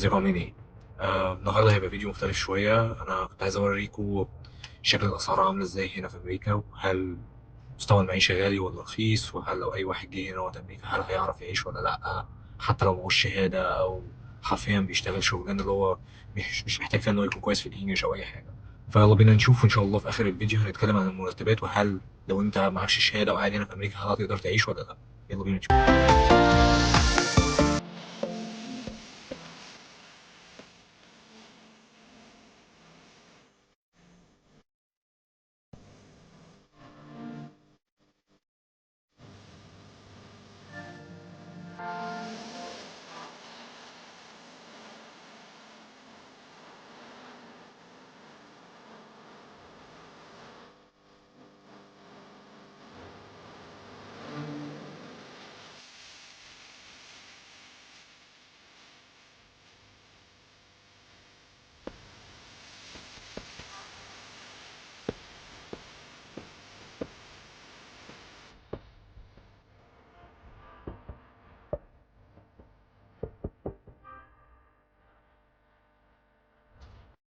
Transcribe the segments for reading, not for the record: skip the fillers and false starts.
ازيكم عاملين ايه؟ النهارده هيبقى فيديو مختلف شوية. أنا كنت عايز أوريكم شكل الأسعار عاملة ازاي هنا في أمريكا، وهل مستوى المعيشة غالي ولا رخيص، وهل لو أي واحد جه هنا وقت أمريكا هل هيعرف يعيش ولا لأ، حتى لو معهوش شهادة أو حرفيا بيشتغل شغلانة اللي هو مش محتاج فيها إن هو يكون كويس في الإنجليش أو أي حاجة. فيلا بينا نشوف إن شاء الله في آخر الفيديو هنتكلم عن المرتبات، وهل لو أنت معكش شهادة وقاعد هنا في أمريكا هل هتقدر تعيش ولا لأ. يلا بينا نشوف.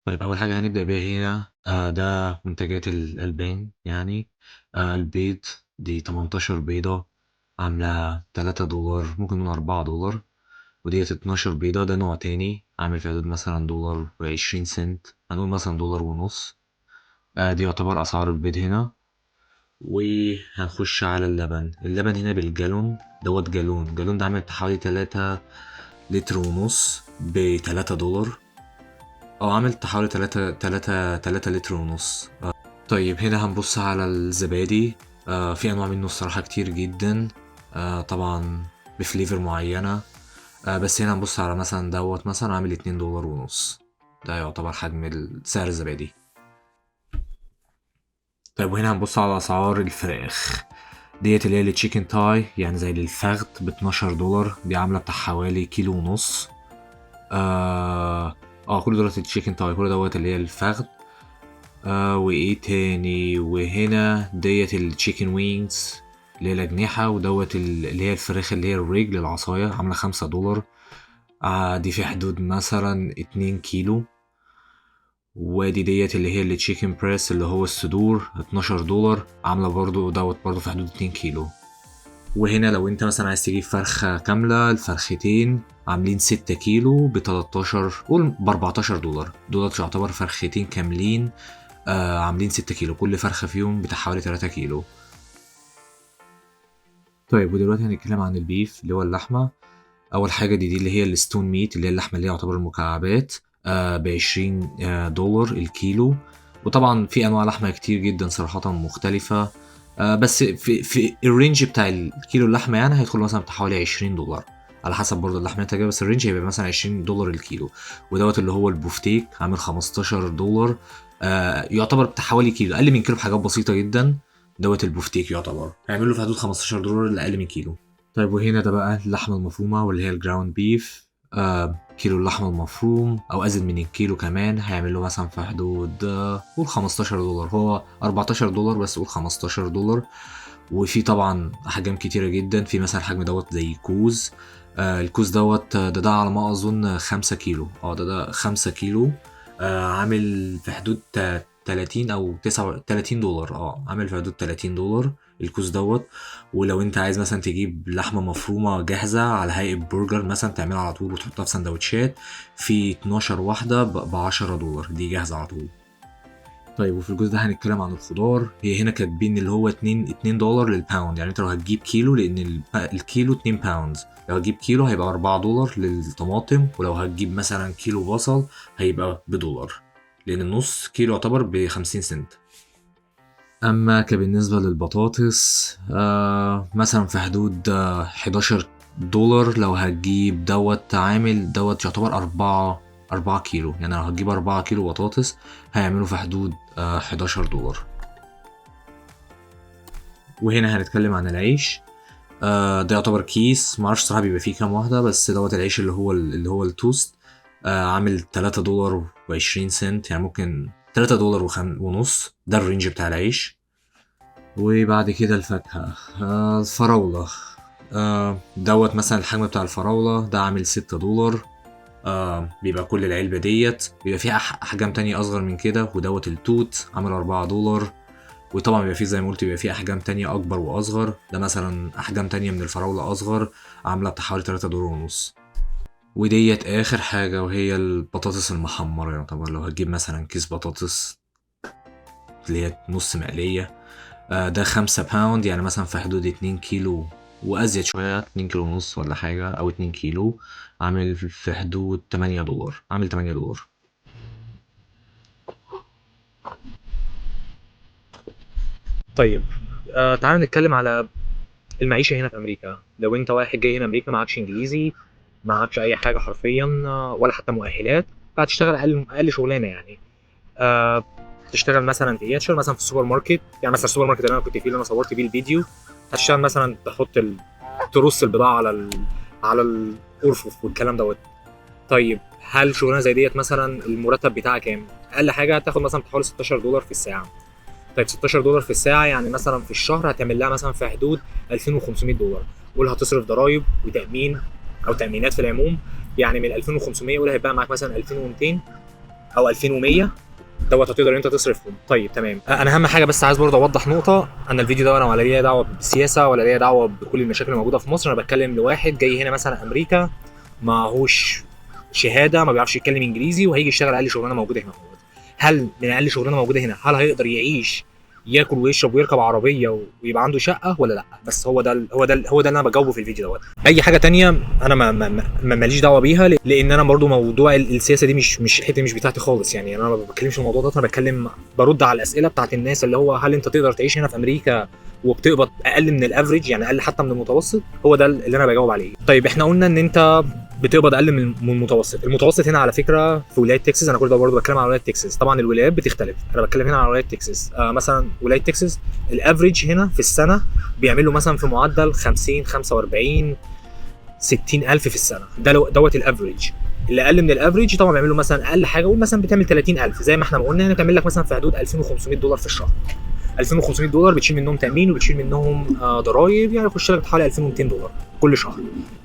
طيب أول حاجة هنبدأ بيها هنا ده منتجات الألبان يعني. البيض دي 18 بيضة عاملة $3، ممكن من $4. وديت 12 بيضة، ده نوع تاني عامل في حدود مثلا $1.20، هنقول مثلا $1.50. دي يعتبر أسعار البيض هنا. وهنخش على اللبن هنا بالجالون، دوت جالون ده عامل حوالي 3.5 لتر ب $3. عملت حوالي تلاتة لتر ونص. طيب هنا هنبص على الزبادي. في أنواع منه الصراحة كتير جدا. طبعا بفليفر معينة. بس هنا هنبص على مثلا دوت مثلا عامل $2.50. ده يعتبر حجم سعر الزبادي. طيب وهنا هنبص على أسعار الفراخ. ديت اللي هي التشيكن تاي، يعني زي الفخد ب $12. دي عاملة بتاع حوالي كيلو ونص. كل دولت التشيكن تاي، كل دوت اللي هي الفخد. وايه تاني، وهنا ديت التشيكن وينجز اللي هي الأجنحة، ودوت اللي هي الفراخ اللي هي الرجل العصاية عاملة $5. دي في حدود مثلا 2 كيلو. وادي ديت اللي هي التشيكن بريس اللي هو الصدور $12، عاملة برضو دوت برضو في حدود 2 كيلو. وهنا لو انت مثلا عايز تجيب فرخة كاملة، الفرختين عاملين 6 كيلو ب13، قول ب $14. دولت يعتبر فرختين كاملين. عاملين 6 كيلو، كل فرخة فيهم بتاع حوالي 3 كيلو. طيب ودلوقتي هنتكلم عن البيف اللي هو اللحمة. أول حاجة دي اللي هي الستون ميت، اللي هي اللحمة اللي هي يعتبر المكعبات. ب$20 الكيلو. وطبعا في أنواع لحمة كتير جدا صراحة مختلفة. بس في الرينج بتاع الكيلو اللحمة يعني هيدخل مثلا بتاع حوالي $20، على حسب برضه اللحمة اللي انت جايبها، بس الرينج هيبقى مثلا $20 الكيلو. ودوت اللي هو البوفتيك عامل $15. يعتبر بتاع حوالي كيلو، أقل من كيلو بحاجات بسيطة جدا. دوت البوفتيك يعتبر هيعمل له في حدود $15 لأقل من كيلو. طيب وهنا ده بقى اللحمة المفرومة واللي هي الجراوند بيف. كيلو اللحمة المفروم أو أزيد من الكيلو كمان هيعمل له مثلا في حدود قول $15. هو $14 بس قول $15. وفي طبعا أحجام كتيرة جدا، في مثلا الحجم دوت زي كوز. الكوز دوت ده على ما أظن 5 كيلو. ده 5 كيلو. عامل في حدود 30 أو 39 دولار. عامل في حدود $30 الكوز دوت. ولو انت عايز مثلا تجيب لحمة مفرومة جاهزة على هيئة برجر مثلا تعملها على طول وتحطها في سندوتشات، في 12 واحدة ب$10، دي جاهزة على طول. طيب وفي الجزء ده هنتكلم عن الخضار. هي هنا كاتبين اللي هو 2 دولار للباوند، يعني انت لو هتجيب كيلو، لان الكيلو 2 باوند. لو هتجيب كيلو هيبقى $4 للطماطم، ولو هتجيب مثلا كيلو بصل هيبقى $1، لان النص كيلو يعتبر ب50 سنت. اما كبالنسبة للبطاطس مثلا في حدود $11. لو هتجيب دوت عامل دوت يعتبر 4 كيلو، يعني لو هتجيب 4 كيلو بطاطس هيعملوا في حدود $11. وهنا هنتكلم عن العيش. ده يعتبر كيس، معرفش صراحة بيبقى فيه كام واحدة، بس دوت العيش اللي هو التوست. عامل $3.20، يعني ممكن $3.5. ده الرينج بتاع العيش. وبعد كده الفاكهة. الفراولة. دوت مثلا الحجم بتاع الفراولة ده عامل $6. بيبقى كل العلبة ديت بيبقى فيها أحجام تانية أصغر من كده، ودوت التوت عامل $4. وطبعا بيبقى فيه زي ما قلت بيبقى فيه أحجام تانية أكبر وأصغر، ده مثلا أحجام تانية من الفراولة أصغر عاملة بتاع حوالي $3.50. وديت آخر حاجة وهي البطاطس المحمرة. يعني طبعا لو هتجيب مثلا كيس بطاطس اللي هي نص مقلية، ده 5 باوند، يعني مثلا في حدود 2 كيلو وأزيد شوية، 2 كيلو ونص ولا حاجة أو 2 كيلو، عامل في حدود $8، عامل $8. طيب تعالى نتكلم على المعيشه هنا في امريكا. لو انت واحد جاي هنا امريكا معكش انجليزي، معكش اي حاجه حرفيا، ولا حتى مؤهلات، فهتشتغل اقل شغلانه يعني. آه تشتغل مثلا في ايه؟ تشتغل مثلا في السوبر ماركت. يعني مثلا السوبر ماركت اللي انا كنت فيه، اللي انا صورت بيه الفيديو، هتشتغل مثلا ترص البضاعه على الارفف والكلام دوت. طيب هل شغلانه زي ديت مثلا المرتب بتاعها كام؟ اقل حاجه هتاخد مثلا حوالي $16 في الساعه. طيب $16 في الساعه يعني مثلا في الشهر هتعمل لها مثلا في حدود $2500. قول هتصرف ضرايب وتامين او تامينات في العموم، يعني من 2500 قول هيبقى معاك مثلا 2200 او 2100 دوت هتقدر انت تصرفهم. طيب تمام. انا اهم حاجه بس عايز برضه اوضح نقطه، انا الفيديو ده انا ولا ليا دعوه بالسياسه ولا ليا دعوه بكل المشاكل اللي موجوده في مصر. انا بتكلم لواحد جاي هنا مثلا امريكا معهوش شهاده، ما بيعرفش يتكلم انجليزي، وهيجي يشتغل اقل شغلانه موجوده هنا. هل من اقل شغلانه موجوده هنا هل هيقدر يعيش، ياكل ويشرب ويركب عربيه ويبقى عنده شقه ولا لا؟ بس هو ده اللي انا بجاوبه في الفيديو دوت. اي حاجه تانية انا ماليش دعوه بيها، لان انا برضو موضوع السياسه دي مش الحته مش بتاعتي خالص. يعني انا ما بتكلمش في الموضوع ده، انا بتكلم برد على الاسئله بتاعت الناس اللي هو هل انت تقدر تعيش هنا في امريكا وبتقبض اقل من الافريج، يعني اقل حتى من المتوسط. هو ده اللي انا بجاوب عليه. طيب احنا قلنا ان انت بتقبض اقل من المتوسط. المتوسط هنا على فكره في ولايه تكساس، انا كل ده برضه بتكلم على ولايه تكساس، طبعا الولايات بتختلف، انا بتكلم هنا على ولايه تكساس. مثلا ولايه تكساس الافريج هنا في السنه بيعملوا مثلا في معدل 50 45 60 الف في السنه، ده دوت الافريج. اللي اقل من الافريج طبعا بيعملوا مثلا اقل حاجه، قول مثلا بتعمل 30,000 زي ما احنا ما قلنا، هنا بتعمل لك مثلا في حدود $2500 في الشهر. $2500 بتشيل منهم تامين وبتشيل منهم ضرايب، يعني يخش لك حوالي $2200 كل شهر.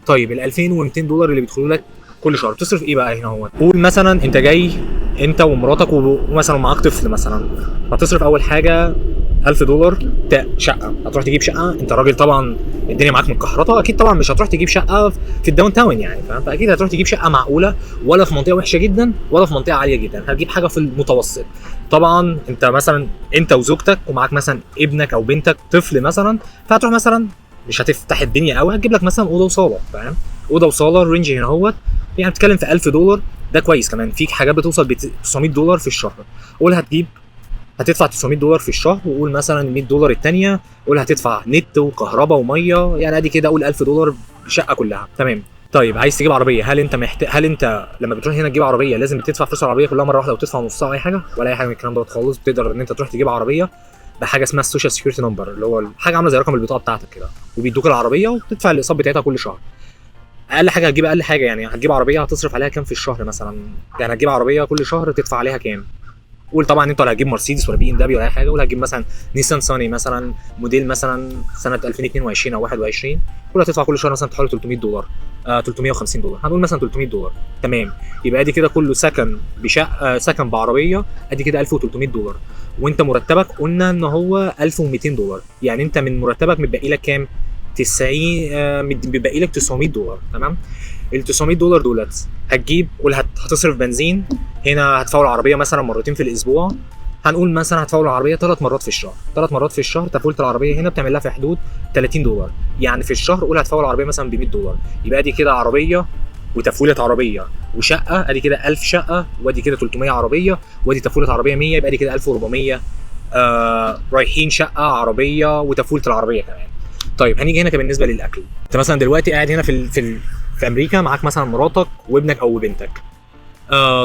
طيب ال $2200 اللي بيدخلوا لك كل شهر بتصرف ايه بقى هنا؟ هو قول مثلا انت جاي انت ومراتك ومثلا معاك طفل مثلا، هتصرف اول حاجه $1000 شقه. هتروح تجيب شقه، انت راجل طبعا الدنيا معاك متكحرطه، اكيد طبعا مش هتروح تجيب شقه في الداون تاون يعني، فاهم؟ فاكيد هتروح تجيب شقه معقوله، ولا في منطقه وحشه جدا ولا في منطقه عاليه جدا، هتجيب حاجه في المتوسط. طبعا انت مثلا انت وزوجتك ومعاك مثلا ابنك او بنتك طفل مثلا، فهتروح مثلا مش هتفتح الدنيا قوي، هتجيب لك مثلا اوضه وصاله، فاهم؟ اوضه وصاله الرينج هنا اهوت يعني بتتكلم في $1000. ده كويس، كمان فيك حاجات بتوصل ب $900 في الشهر. قول هتدفع $900 في الشهر، وقول مثلا $100 الثانيه، قول هتدفع نت وكهرباء وميه، يعني ادي كده قول $1000 الشقه كلها. تمام. طيب عايز تجيب عربيه، هل انت لما بتروح هنا تجيب عربيه لازم بتدفع فلوس العربيه كلها مره واحده وتدفع نصها او اي حاجه؟ ولا اي حاجه من الكلام دوت خالص. بتقدر ان انت تروح تجيب عربيه بحاجه اسمها السوشيال سكيورتي نمبر، اللي هو حاجه عامله زي رقم البطاقه بتاعتك كده، وبيدوك العربيه وتدفع الاقساط بتاعتها كل شهر. اقل حاجه هتجيب اقل حاجه، يعني هتجيب عربيه هتصرف عليها كام في الشهر مثلا؟ يعني هتجيب عربيه كل شهر تدفع عليها كام؟ قول طبعا انت ولا هتجيب مرسيدس ولا $BMW ولا اي حاجه، ولا هتجيب مثلا نيسان صاني مثلا موديل مثلا سنه 2022 او 21، قول هتدفع كل شهر مثلا حوالي $300 $350، هنقول مثلا $300. تمام. يبقى ادي كده كله سكن بشقه، سكن بعربيه، ادي كده $1300. وانت مرتبك قلنا ان هو $1200، يعني انت من مرتبك متبقي لك كام؟ 90 متبقي لك $900. تمام. ال $900 دولت هتجيب، قول هتصرف بنزين هنا، هتفول العربيه مثلا مرتين في الاسبوع، هنقول مثلا هتفول العربيه 3 مرات في الشهر. 3 مرات في الشهر تفويله العربيه هنا بتعمل لها في حدود $30، يعني في الشهر قول هتفول العربيه مثلا ب $100. يبقى دي كده عربيه وتفويله عربيه وشقه، ادي كده 1000 شقه، وادي كده 300 عربيه، وادي تفويله عربيه 100، يبقى دي كده 1400 رايحين شقه عربيه وتفويله العربيه كمان. طيب هنيجي هنا بالنسبه للاكل. انت مثلا دلوقتي قاعد هنا في امريكا، معاك مثلا مراتك وابنك او بنتك،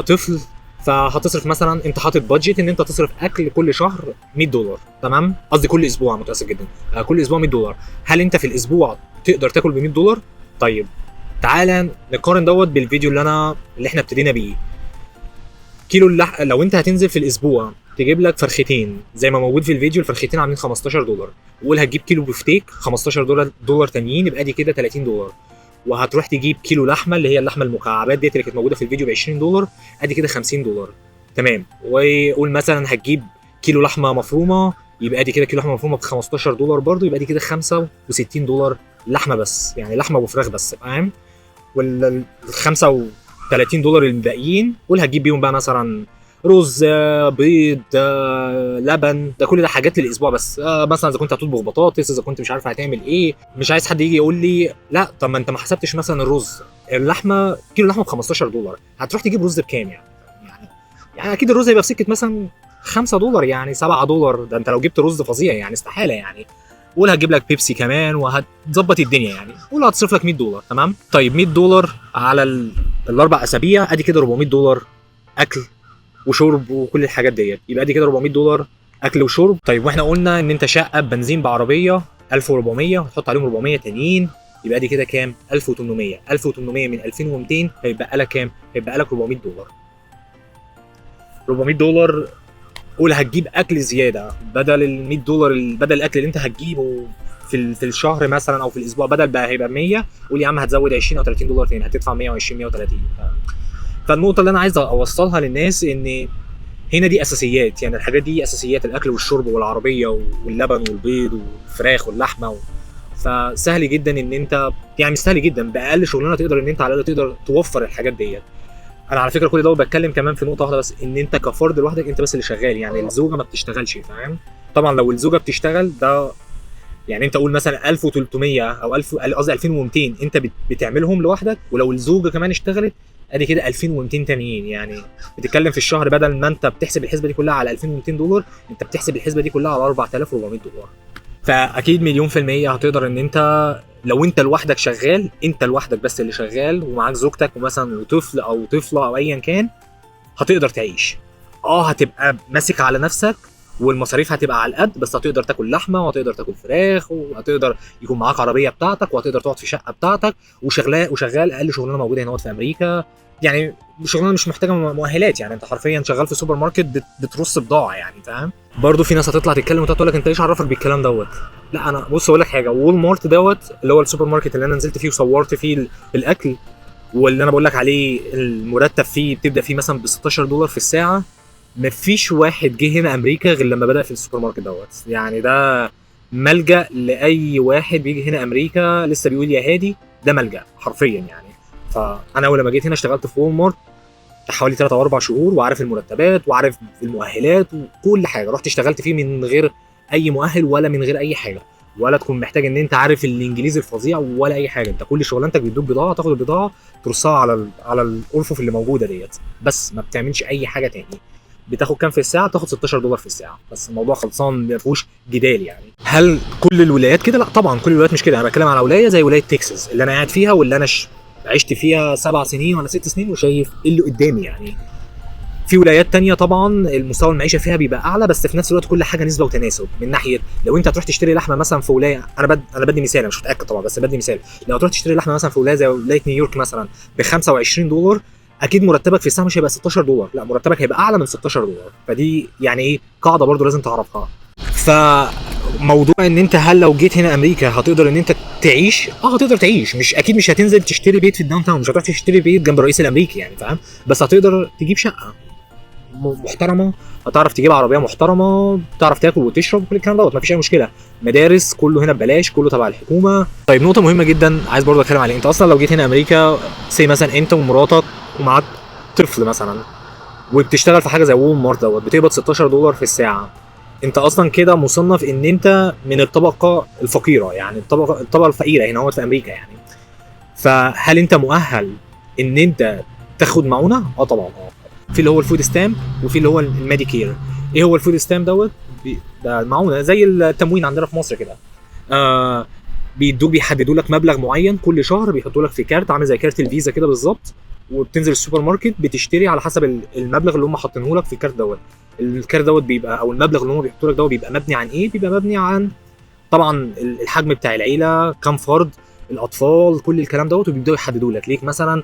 طفل، فهتصرف مثلا، انت حاطط بادجت ان انت تصرف اكل كل شهر $100. تمام، قصدي كل اسبوع، متاسف جدا، كل اسبوع $100. هل انت في الاسبوع تقدر تاكل ب $100؟ طيب تعالى نقارن دوت بالفيديو اللي احنا ابتدينا بيه. كيلو لو انت هتنزل في الاسبوع تجيب لك فرختين زي ما موجود في الفيديو، الفرختين عاملين $15، وقول هتجيب كيلو بفتيك $15 تانيين، يبقى دي كده $30. وهتروح تجيب كيلو لحمه اللي هي اللحمه المكعبات ديت اللي كانت موجوده في الفيديو ب $20، ادي كده $50. تمام. وقول مثلا هتجيب كيلو لحمه مفرومه، يبقى ادي كده كيلو لحمه مفرومه ب $15 برضه، يبقى دي كده $65 لحمه بس، يعني لحمه وفراخ بس، فاهم؟ وال $35 الباقيين قول هتجيب بيهم بقى مثلا رز، بيض، لبن، ده كل ده حاجات للاسبوع بس. مثلا اذا كنت هتطبخ بطاطس، اذا كنت مش عارف هتعمل ايه، مش عايز حد يجي يقول لي لا طب ما انت ما حسبتش مثلا الرز، اللحمه كيلو لحمه ب $15، هتروح تجيب رز بكام يعني؟ يعني اكيد الرز هيبقى في سكه مثلا $5 يعني $7، ده انت لو جبت رز فظيع يعني استحاله يعني. قول هتجيب لك بيبسي كمان وهتظبط الدنيا يعني، قول هتصرف لك $100. تمام. طيب $100 على الاربع اسابيع، ادي كده $400 اكل وشرب وكل الحاجات ديت، يبقى ادي كده $400 اكل وشرب. طيب واحنا قلنا ان انت شقه بنزين بعربيه 1400 وتحط عليهم 400 تانيين، يبقى ادي كده كام؟ 1800. 1800 من 2200 هيبقى لك كام؟ هيبقى لك $400. $400 قول هتجيب اكل زياده بدل $100، بدل الاكل اللي انت هتجيبه في الشهر مثلا او في الاسبوع، بدل بقى هيبقى 100، قول يا عم هتزود 20 او $30 تاني، هتدفع 120 130. فالنقطه اللي انا عايز اوصلها للناس ان هنا دي اساسيات، يعني الحاجات دي اساسيات، الاكل والشرب والعربيه واللبن والبيض والفراخ واللحمه فسهل جدا ان انت يعني مش سهل جدا، باقل شغلانه تقدر ان انت على الاقل تقدر توفر الحاجات ديت. انا على فكره كل ده بتكلم كمان في نقطه واحده بس، ان انت كفرد لوحدك انت بس اللي شغال، يعني الزوجه ما بتشتغلش، فاهم؟ طبعا لو الزوجه بتشتغل ده يعني انت قول مثلا 1300 او 1000 قصدي 2200 انت بتعملهم لوحدك، ولو الزوجه كمان اشتغلت ادي كده 2200 تانيين، يعني بتتكلم في الشهر بدل ما انت بتحسب الحسبه دي كلها على $2200 انت بتحسب الحسبه دي كلها على $4400. فاكيد مليون في المية هتقدر ان انت لو انت لوحدك شغال، انت لوحدك بس اللي شغال ومعاك زوجتك ومثلا وطفل او طفله او ايا كان، هتقدر تعيش. هتبقى ماسك على نفسك والمصاريف هتبقى على القد، بس هتقدر تاكل لحمه وهتقدر تاكل فراخ وهتقدر يكون معاك عربيه بتاعتك وهتقدر تقعد في شقه بتاعتك وشغال اقل شغلانه موجوده هنا في امريكا، يعني شغلانه مش محتاجه مؤهلات، يعني انت حرفيا شغال في سوبر ماركت بترص بضاعه يعني، فاهم؟ برضه في ناس هتطلع تتكلم وتقول لك انت ايش عرفك بالكلام دوت. لا انا بص اقول لك حاجه، وول مارت دوت اللي هو السوبر ماركت اللي انا نزلت فيه وصورت فيه الاكل، واللي انا بقول لك عليه المرتب فيه بتبدا فيه مثلا ب $16 في الساعه، مفيش واحد جه هنا امريكا غير لما بدا في السوبر ماركت دوت، يعني ده ملجا لاي واحد بيجي هنا امريكا لسه بيقول يا هادي، ده ملجا حرفيا يعني. فانا اول ما جيت هنا اشتغلت في وول مارت حوالي 3 او 4 شهور، وعارف المرتبات وعارف المؤهلات وكل حاجه، رحت اشتغلت فيه من غير اي مؤهل ولا من غير اي حاجه، ولا تكون محتاج ان انت عارف الانجليزي الفظيع ولا اي حاجه، انت كل شغلانتك بتدوب بضاعه، تاخد البضاعه ترصها على الارفف اللي موجوده ديت، بس ما بتعملش اي حاجه تاني. بتاخد كام في الساعه؟ تاخد $16 في الساعه بس، الموضوع خلصان ما فيهوش جدال يعني. هل كل الولايات كده؟ لا طبعا كل الولايات مش كده، انا بتكلم على ولايه زي ولايه تكساس اللي انا قاعد فيها واللي انا عشت فيها 7 سنين ولا 6 سنين وشايف ايه اللي قدامي يعني. في ولايات تانية طبعا المستوى المعيشه فيها بيبقى اعلى، بس في نفس الوقت كل حاجه نسبه وتناسب، من ناحيه لو انت هتروح تشتري لحمه مثلا في ولايه، انا بدي مثال، انا مش متاكد طبعا بس بدي مثال، لو هتروح تشتري لحمه مثلا في ولايه زي ولايه نيويورك مثلا ب $25، اكيد مرتبك في الساعه مش هيبقى $16، لا مرتبك هيبقى اعلى من $16، فدي يعني ايه قاعده برضو لازم تعرفها. فموضوع ان انت هل لو جيت هنا امريكا هتقدر ان انت تعيش؟ هتقدر تعيش، مش اكيد مش هتنزل تشتري بيت في الداون تاون، مش هتروح تشتري بيت جنب الرئيس الامريكي يعني، فاهم؟ بس هتقدر تجيب شقه محترمه، هتعرف تجيب عربيه محترمه، تعرف تاكل وتشرب كل الكلام دوت، مفيش اي مشكله. مدارس كله هنا ببلاش، كله تبع الحكومه. طيب نقطه مهمه جدا عايز برضه اتكلم عليها، انت اصلا لو جيت هنا امريكا سي مثلا انت ومراتك ومعاك طفل مثلا وبتشتغل في حاجه زي وول مارت دوت، بتقبض $16 في الساعه، انت اصلا كده مصنف ان انت من الطبقه الفقيره، يعني الطبقه الفقيره هنا في امريكا يعني. فهل انت مؤهل ان انت تاخد معونه؟ طبعا. في اللي هو الفود ستامب وفي اللي هو الميديكير. ايه هو الفود ستامب دوت؟ ده معونه زي التموين عندنا في مصر كده، بيحددوا لك مبلغ معين كل شهر، بيحطوا لك في كارت عامل زي كارت الفيزا كده بالظبط، وبتنزل السوبر ماركت بتشتري على حسب المبلغ اللي هم حاطينه لك في الكارت دوت. الكارت دوت بيبقى او المبلغ اللي هم بيحطوا لك دوت بيبقى مبني عن ايه؟ بيبقى مبني عن طبعا الحجم بتاع العيله، كام فرد، الاطفال، كل الكلام دوت، وبيبداوا يحددوا لك ليك مثلا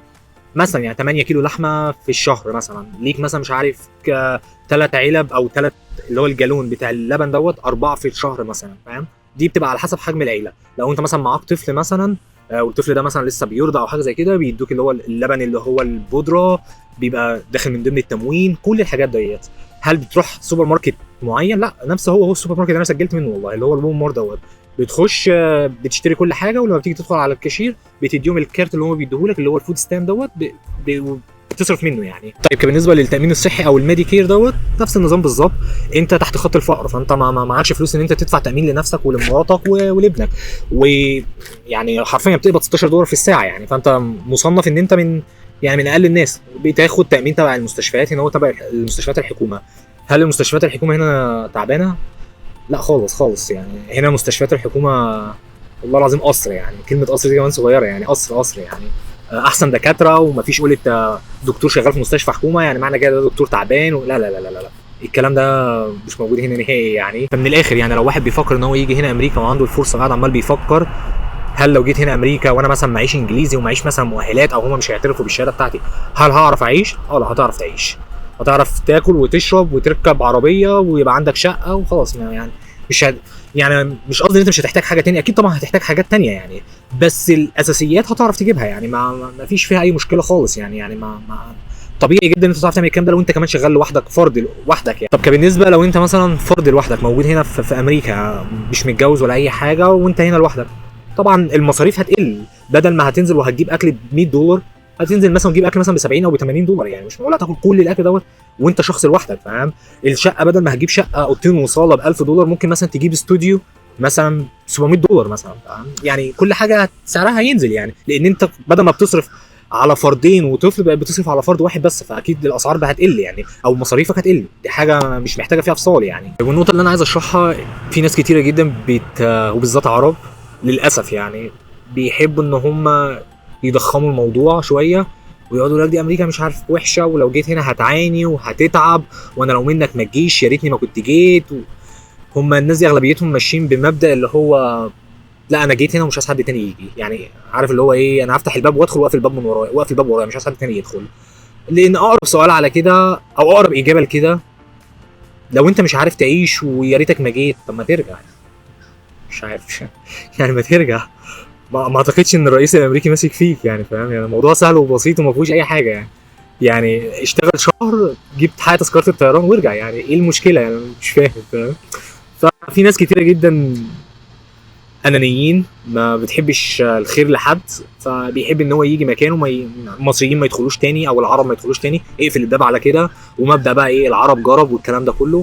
يعني 8 كيلو لحمه في الشهر مثلا، ليك مثلا مش عارف 3 علب او 3 اللي هو الجالون بتاع اللبن دوت 4 في الشهر مثلا، فاهم؟ دي بتبقى على حسب حجم العيله. لو انت مثلا معاك طفل مثلا والطفل ده مثلا لسه بيرضع او حاجه زي كده، بيدوك اللي هو اللبن اللي هو البودره، بيبقى داخل من ضمن التموين. كل الحاجات ديت. هل بتروح سوبر ماركت معين؟ لا، نفس هو السوبر ماركت اللي انا سجلت منه والله، اللي هو الوالمارت دوت. بتخش بتشتري كل حاجه، ولما بتيجي تدخل على الكاشير بتديهم الكارت اللي هم بيديهولك اللي هو الفود ستاند دوت، بتصرف منه يعني. طيب بالنسبه للتامين الصحي او الميديكير دوت، نفس النظام بالظبط. انت تحت خط الفقر، فانت ما معكش فلوس ان انت تدفع تامين لنفسك ولمراتك ولابنك، ويعني حرفيا بتقبض $16 في الساعه يعني. فانت مصنف ان انت من اقل الناس. بتاخد تامين تبع المستشفيات هنا، هو تبع المستشفيات الحكومه. هل المستشفيات الحكومه هنا تعبانه؟ لا خالص خالص يعني. هنا مستشفيات الحكومه والله العظيم قصر يعني، كلمه قصر دي كمان صغيره يعني، قصر يعني. احسن دكاتره، ومفيش قله دكتور شغال في مستشفى حكومه يعني معنى كده دكتور تعبان لا لا لا لا لا، الكلام ده مش موجود هنا نهائي يعني. فمن الاخر يعني، لو واحد بيفكر ان هو يجي هنا امريكا وعنده الفرصه، قاعد عمال بيفكر هل لو جيت هنا امريكا وانا مثلا معيش انجليزي ومعيش مثلا مؤهلات، او هم مش هيعترفوا بالشهاده بتاعتي، هل هعرف اعيش؟ لا، هتعرف تعيش، هتعرف تاكل وتشرب وتركب عربيه ويبقى عندك شقه وخلاص يعني. مش قصدي ان انت مش هتحتاج حاجه تانية، اكيد طبعا هتحتاج حاجات تانية يعني، بس الاساسيات هتعرف تجيبها يعني. ما فيش فيها اي مشكله خالص يعني ما طبيعي جدا ان انت تعرف تعمل الكلام ده لو انت كمان شغال لوحدك، فرد لوحدك يعني. طب بالنسبه لو انت مثلا فرد لوحدك موجود هنا في امريكا، مش متجوز ولا اي حاجه، وانت هنا لوحدك، طبعا المصاريف هتقل. بدل ما هتنزل وهتجيب اكل ب $100، هتنزل مثلا وتجيب اكل مثلا ب 70 او ب 80 دولار يعني. مش معقول هتاكل كل الاكل دوت وانت شخص لوحدك، فاهم؟ الشقه بدل ما هتجيب شقه اوضتين وصاله ب $1000، ممكن مثلا تجيب استوديو مثلا $700 مثلا، فاهم؟ يعني كل حاجه سعرها هينزل يعني، لان انت بدل ما بتصرف على فردين وطفل بقى بتصرف على فرد واحد بس، فاكيد الاسعار بقى هتقل يعني، او مصاريفك هتقل. دي حاجه مش محتاجه فيها فصال يعني. والنقطه اللي انا عايز اشرحها، في ناس كتيره جدا وبالذات عرب للاسف يعني، بيحبوا ان هم يضخموا الموضوع شويه، ويقعدوا يقول لك دي امريكا مش عارف وحشه، ولو جيت هنا هتعاني وهتتعب، وانا لو منك ما تجيش، يا ريتني ما كنت جيت. هم الناس دي اغلبيتهم ماشيين بمبدا اللي هو لا انا جيت هنا ومش عايز حد تاني يجي يعني. عارف اللي هو ايه، انا هفتح الباب وادخل واقفل الباب من ورايا، واقفل الباب ورايا، مش عايز حد تاني يدخل. لان اقرب سؤال على كده او اقرب اجابه لكده، لو انت مش عارف تعيش ويا ريتك ما جيت، طب ما ترجع. مش عارف يعني ما ترجع. ما اعتقدش ان الرئيس الامريكي ماسك فيك يعني، فاهم؟ يعني الموضوع سهل وبسيط وما فيهوش اي حاجه يعني اشتغل شهر، جبت حاجه تذكره الطيران وارجع يعني. ايه المشكله يعني؟ مش فاهم، فاهم؟ ففي ناس كتيره جدا انانيين، ما بتحبش الخير لحد، فبيحب ان هو يجي مكانه المصريين ما يدخلوش تاني او العرب ما يدخلوش تاني، اقفل الباب على كده، ومبدا بقى ايه، العرب جرب والكلام ده كله.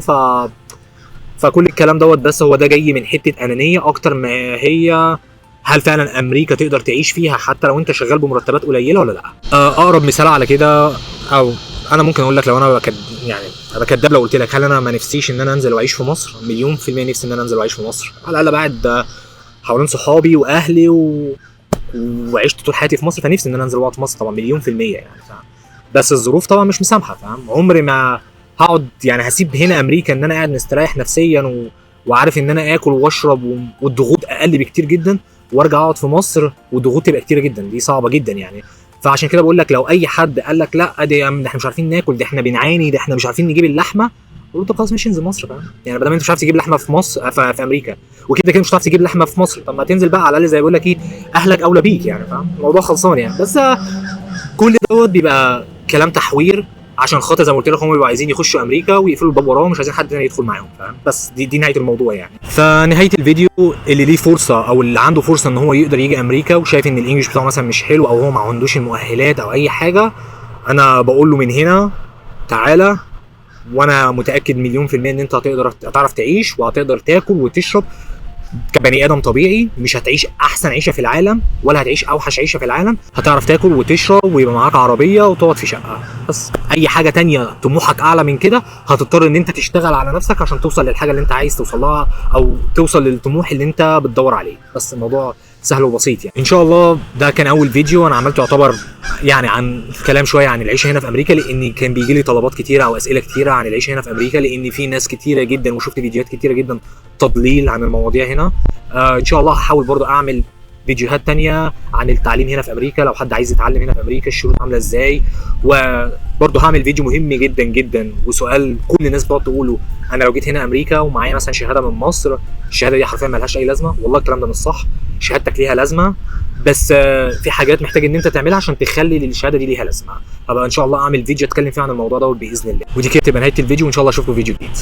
فكل الكلام دوت، بس هو ده جاي من حته انانيه اكتر ما هي هل فعلا امريكا تقدر تعيش فيها حتى لو انت شغال بمرتبات قليله ولا لا. اقرب مثال على كده، او انا ممكن اقول لك، لو انا يعني ابقى كداب لو قلت لك هل انا ما نفسيش ان انا انزل واعيش في مصر؟ 100% نفسي ان انا انزل واعيش في مصر، على الاقل بعد حوالين صحابي واهلي وعشت طول حياتي في مصر، فنفسي ان انا انزل واقعد في مصر طبعا 100% يعني. بس الظروف طبعا مش مسامحه، فاهم؟ عمري ما هقعد يعني، هسيب هنا امريكا ان انا قاعد مستريح نفسيا وعارف ان انا اكل واشرب والضغوط اقل بكتير جدا، وارجع اقعد في مصر والضغوط تبقى كتيره جدا، دي صعبه جدا يعني. فعشان كده بقول لك، لو اي حد قال لك لا دي احنا مش عارفين ناكل، دي احنا بنعاني، دي احنا مش عارفين نجيب اللحمه، قول له خلاص مش انزل مصر، فاهم؟ يعني بدل ما انت مش عارف تجيب لحمه في مصر في امريكا، وكده كده مش هتعرف تجيب لحمه في مصر، طب ما تنزل بقى على الاقل، زي بيقول لك ايه، اهلك اولى بيك يعني، فاهم؟ الموضوع خلصان يعني. بس كل دوت بيبقى كلام تحوير، عشان خاطر زي ما قلت لك هم بيبقوا عايزين يخشوا امريكا ويقفلوا الباب وراهم، مش عايزين حد تاني يدخل معاهم، فاهم؟ بس دي نهايه الموضوع يعني. فنهايه الفيديو، اللي ليه فرصه او اللي عنده فرصه ان هو يقدر يجي امريكا وشايف ان الانجليش بتاعه مثلا مش حلو، او هو ما عندوش المؤهلات او اي حاجه، انا بقول له من هنا تعالى، وانا متاكد 100% ان انت هتعرف تعيش وهتقدر تاكل وتشرب كبني ادم طبيعي. مش هتعيش احسن عيشه في العالم ولا هتعيش اوحش عيشه في العالم، هتعرف تاكل وتشرب ويبقى معاك عربيه وتقعد في شقه. بس اي حاجه تانية طموحك اعلى من كده، هتضطر ان انت تشتغل على نفسك عشان توصل للحاجه اللي انت عايز توصل لها، او توصل للطموح اللي انت بتدور عليه. بس الموضوع سهل وبسيط يعني. ان شاء الله ده كان اول فيديو انا عملته، يعتبر يعني عن كلام شويه عن العيشه هنا في امريكا، لان كان بيجي لي طلبات كتيره او اسئله كتيره عن العيشه هنا في امريكا، لان في ناس كتيره جدا وشفت فيديوهات كتيره جدا تضليل عن المواضيع هنا. ان شاء الله هحاول برضو اعمل فيديوهات تانية عن التعليم هنا في امريكا، لو حد عايز يتعلم هنا في امريكا الشروط عامله ازاي. وبرضو هعمل فيديو مهم جدا جدا، وسؤال كل الناس بتقعد تقوله، انا لو جيت هنا امريكا ومعايا مثلا شهاده من مصر، الشهاده دي حرفيا مالهاش اي لازمه. والله الكلام ده مش صح، شهادتك ليها لازمه. بس في حاجات محتاج ان انت تعملها عشان تخلي الشهاده دي ليها لازمه. هبقى ان شاء الله اعمل فيديو اتكلم فيه عن الموضوع ده باذن الله. ودي كده تبقى نهايه الفيديو، وان شاء الله اشوفكم في فيديو جديد.